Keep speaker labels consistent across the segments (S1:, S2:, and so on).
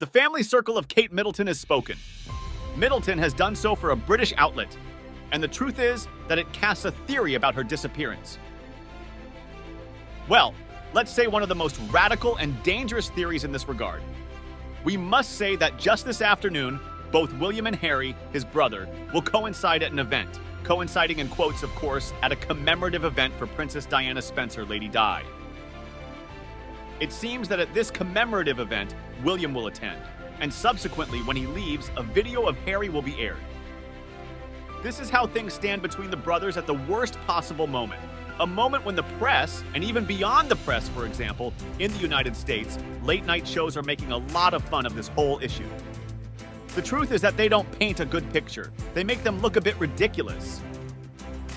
S1: The family circle of Kate Middleton has spoken. Middleton has done so for a British outlet, and the truth is that it casts a theory about her disappearance. Well, let's say one of the most radical and dangerous theories in this regard. We must say that just this afternoon, both William and Harry, his brother, will coincide at an event, coinciding in quotes, of course, at a commemorative event for Princess Diana Spencer, Lady Di. It seems that at this commemorative event, William will attend, and subsequently, when he leaves, a video of Harry will be aired. This is how things stand between the brothers at the worst possible moment. A moment when the press, and even beyond the press, for example, in the United States, late-night shows are making a lot of fun of this whole issue. The truth is that they don't paint a good picture. They make them look a bit ridiculous.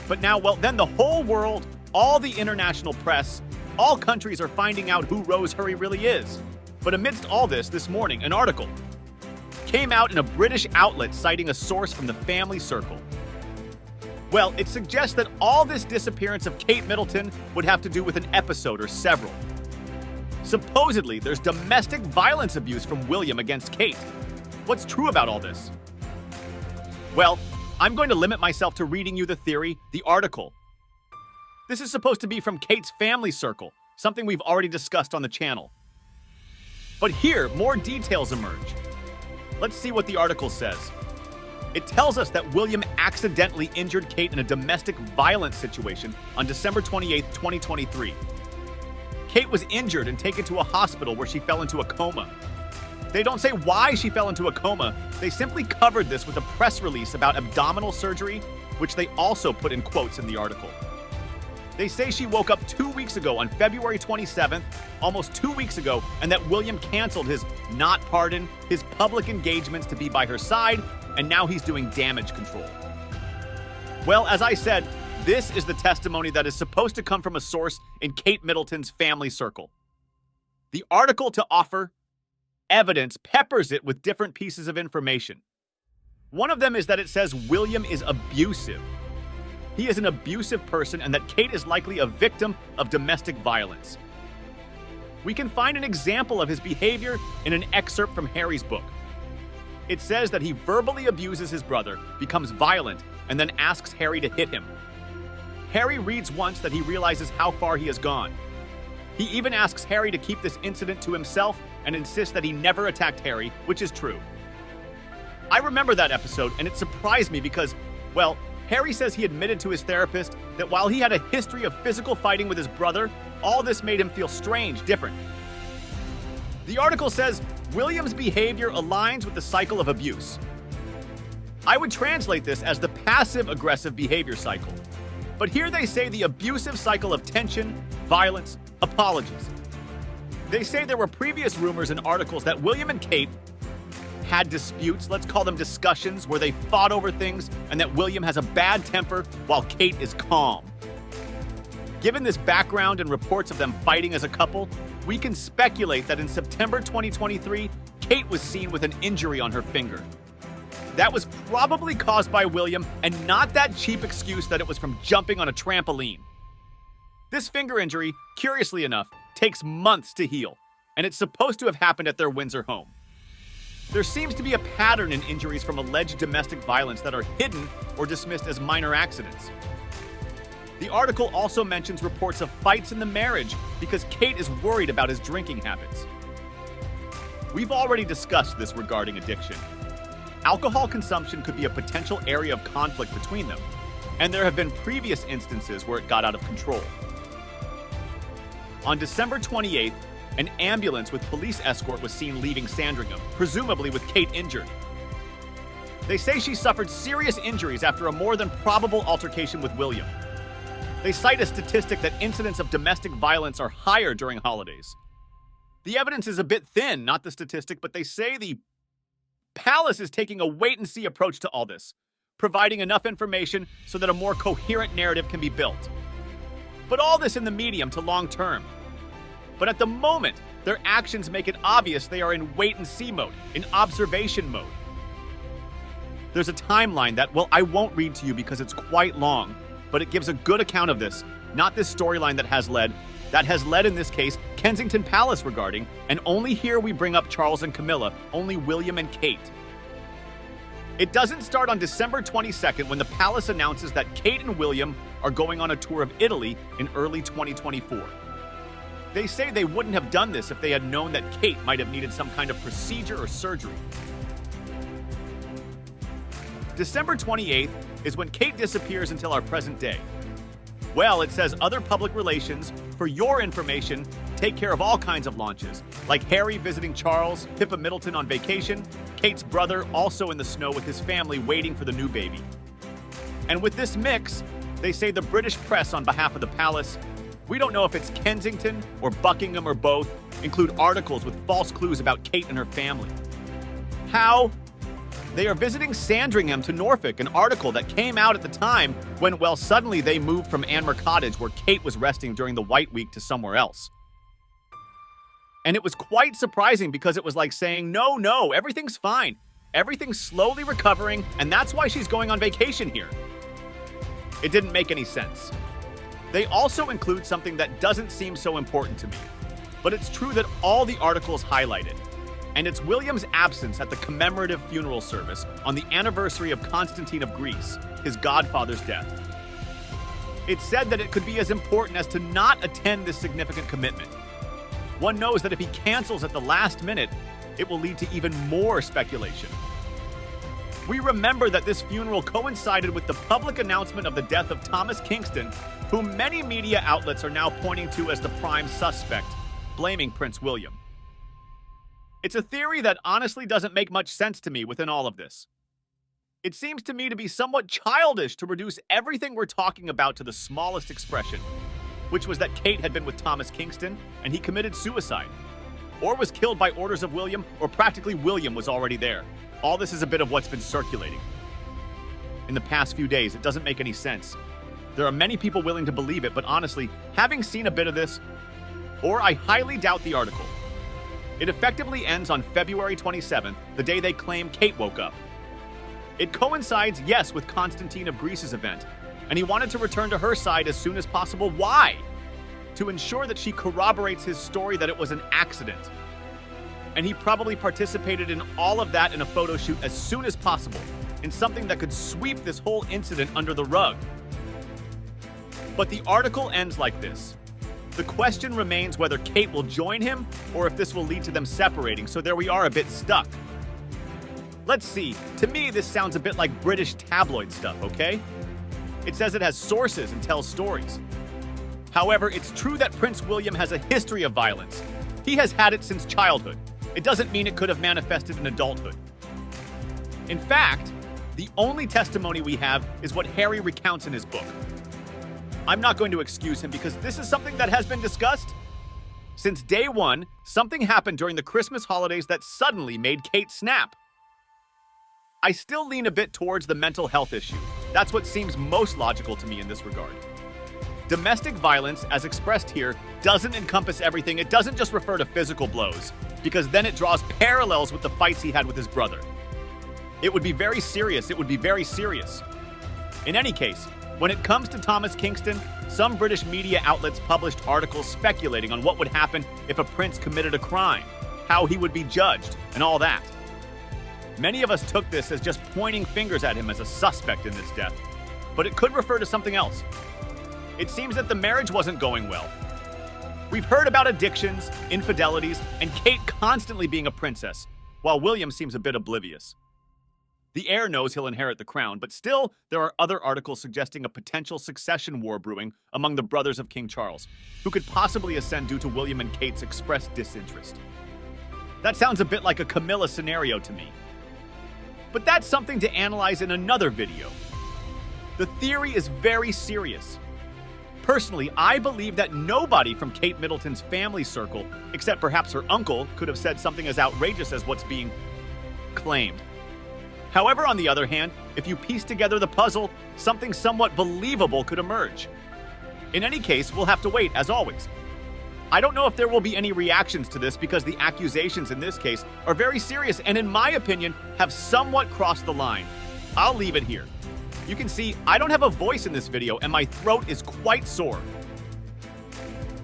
S1: But now, well, then the whole world, all the international press, all countries are finding out who Rose Hurry really is. But amidst all this morning, an article came out in a British outlet citing a source from the family circle. Well, it suggests that all this disappearance of Kate Middleton would have to do with an episode or several. Supposedly, there's domestic violence abuse from William against Kate. What's true about all this? Well, I'm going to limit myself to reading you the theory, the article. This is supposed to be from Kate's family circle, something we've already discussed on the channel. But here, more details emerge. Let's see what the article says. It tells us that William accidentally injured Kate in a domestic violence situation on December 28, 2023. Kate was injured and taken to a hospital where she fell into a coma. They don't say why she fell into a coma. They simply covered this with a press release about abdominal surgery, which they also put in quotes in the article. They say she woke up 2 weeks ago on February 27th, almost 2 weeks ago, and that William canceled his not pardon, his public engagements to be by her side, and now he's doing damage control. Well, as I said, this is the testimony that is supposed to come from a source in Kate Middleton's family circle. The article to offer evidence peppers it with different pieces of information. One of them is that it says William is abusive. He is an abusive person and that Kate is likely a victim of domestic violence. We can find an example of his behavior in an excerpt from Harry's book. It says that he verbally abuses his brother, becomes violent, and then asks Harry to hit him. Harry reads once that he realizes how far he has gone. He even asks Harry to keep this incident to himself and insists that he never attacked Harry, which is true. I remember that episode, and it surprised me because, well, Harry says he admitted to his therapist that while he had a history of physical fighting with his brother, all this made him feel strange, different. The article says William's behavior aligns with the cycle of abuse. I would translate this as the passive-aggressive behavior cycle. But here they say the abusive cycle of tension, violence, apologies. They say there were previous rumors and articles that William and Kate had disputes, let's call them discussions, where they fought over things, and that William has a bad temper while Kate is calm. Given this background and reports of them fighting as a couple, we can speculate that in September 2023, Kate was seen with an injury on her finger. That was probably caused by William, and not that cheap excuse that it was from jumping on a trampoline. This finger injury, curiously enough, takes months to heal, and it's supposed to have happened at their Windsor home. There seems to be a pattern in injuries from alleged domestic violence that are hidden or dismissed as minor accidents. The article also mentions reports of fights in the marriage because Kate is worried about his drinking habits. We've already discussed this regarding addiction. Alcohol consumption could be a potential area of conflict between them, and there have been previous instances where it got out of control. On December 28th, an ambulance with police escort was seen leaving Sandringham, presumably with Kate injured. They say she suffered serious injuries after a more than probable altercation with William. They cite a statistic that incidents of domestic violence are higher during holidays. The evidence is a bit thin, not the statistic, but they say the palace is taking a wait-and-see approach to all this, providing enough information so that a more coherent narrative can be built. But all this in the medium to long term. But at the moment, their actions make it obvious they are in wait-and-see mode, in observation mode. There's a timeline that, well, I won't read to you because it's quite long, but it gives a good account of this, not this storyline that has led That has led, in this case, Kensington Palace regarding, and only here we bring up Charles and Camilla, only William and Kate. It doesn't start on December 22nd when the palace announces that Kate and William are going on a tour of Italy in early 2024. They say they wouldn't have done this if they had known that Kate might have needed some kind of procedure or surgery. December 28th is when Kate disappears until our present day. Well, it says other public relations, for your information, take care of all kinds of launches, like Harry visiting Charles, Pippa Middleton on vacation, Kate's brother also in the snow with his family waiting for the new baby. And with this mix, they say the British press on behalf of the palace, we don't know if it's Kensington or Buckingham or both, include articles with false clues about Kate and her family. How? They are visiting Sandringham to Norfolk, an article that came out at the time when, well, suddenly they moved from Anmer Cottage, where Kate was resting during the White Week, to somewhere else. And it was quite surprising because it was like saying, no, everything's fine. Everything's slowly recovering, and that's why she's going on vacation here. It didn't make any sense. They also include something that doesn't seem so important to me, but it's true that all the articles highlight it. And it's William's absence at the commemorative funeral service on the anniversary of Constantine of Greece, his godfather's death. It said that it could be as important as to not attend this significant commitment. One knows that if he cancels at the last minute, it will lead to even more speculation. We remember that this funeral coincided with the public announcement of the death of Thomas Kingston, whom many media outlets are now pointing to as the prime suspect, blaming Prince William. It's a theory that honestly doesn't make much sense to me within all of this. It seems to me to be somewhat childish to reduce everything we're talking about to the smallest expression, which was that Kate had been with Thomas Kingston and he committed suicide, or was killed by orders of William, or practically William was already there. All this is a bit of what's been circulating. In the past few days, it doesn't make any sense. There are many people willing to believe it, but honestly, having seen a bit of this, or I highly doubt the article. It effectively ends on February 27th, the day they claim Kate woke up. It coincides, yes, with Constantine of Greece's event, and he wanted to return to her side as soon as possible. Why? To ensure that she corroborates his story that it was an accident. And he probably participated in all of that in a photo shoot as soon as possible, in something that could sweep this whole incident under the rug. But the article ends like this. The question remains whether Kate will join him or if this will lead to them separating, so there we are, a bit stuck. Let's see, to me this sounds a bit like British tabloid stuff, okay? It says it has sources and tells stories. However, it's true that Prince William has a history of violence. He has had it since childhood. It doesn't mean it could have manifested in adulthood. In fact, the only testimony we have is what Harry recounts in his book. I'm not going to excuse him because this is something that has been discussed. Since day one, something happened during the Christmas holidays that suddenly made Kate snap. I still lean a bit towards the mental health issue. That's what seems most logical to me in this regard. Domestic violence, as expressed here, doesn't encompass everything. It doesn't just refer to physical blows, because then it draws parallels with the fights he had with his brother. It would be very serious. It would be very serious. In any case, when it comes to Thomas Kingston, some British media outlets published articles speculating on what would happen if a prince committed a crime, how he would be judged, and all that. Many of us took this as just pointing fingers at him as a suspect in this death, but it could refer to something else. It seems that the marriage wasn't going well. We've heard about addictions, infidelities, and Kate constantly being a princess, while William seems a bit oblivious. The heir knows he'll inherit the crown, but still, there are other articles suggesting a potential succession war brewing among the brothers of King Charles, who could possibly ascend due to William and Kate's expressed disinterest. That sounds a bit like a Camilla scenario to me. But that's something to analyze in another video. The theory is very serious. Personally, I believe that nobody from Kate Middleton's family circle, except perhaps her uncle, could have said something as outrageous as what's being claimed. However, on the other hand, if you piece together the puzzle, something somewhat believable could emerge. In any case, we'll have to wait, as always. I don't know if there will be any reactions to this because the accusations in this case are very serious and, in my opinion, have somewhat crossed the line. I'll leave it here. You can see I don't have a voice in this video and my throat is quite sore.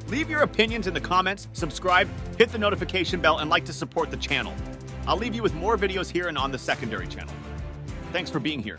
S1: Leave your opinions in the comments, subscribe, hit the notification bell, and like to support the channel. I'll leave you with more videos here and on the secondary channel. Thanks for being here.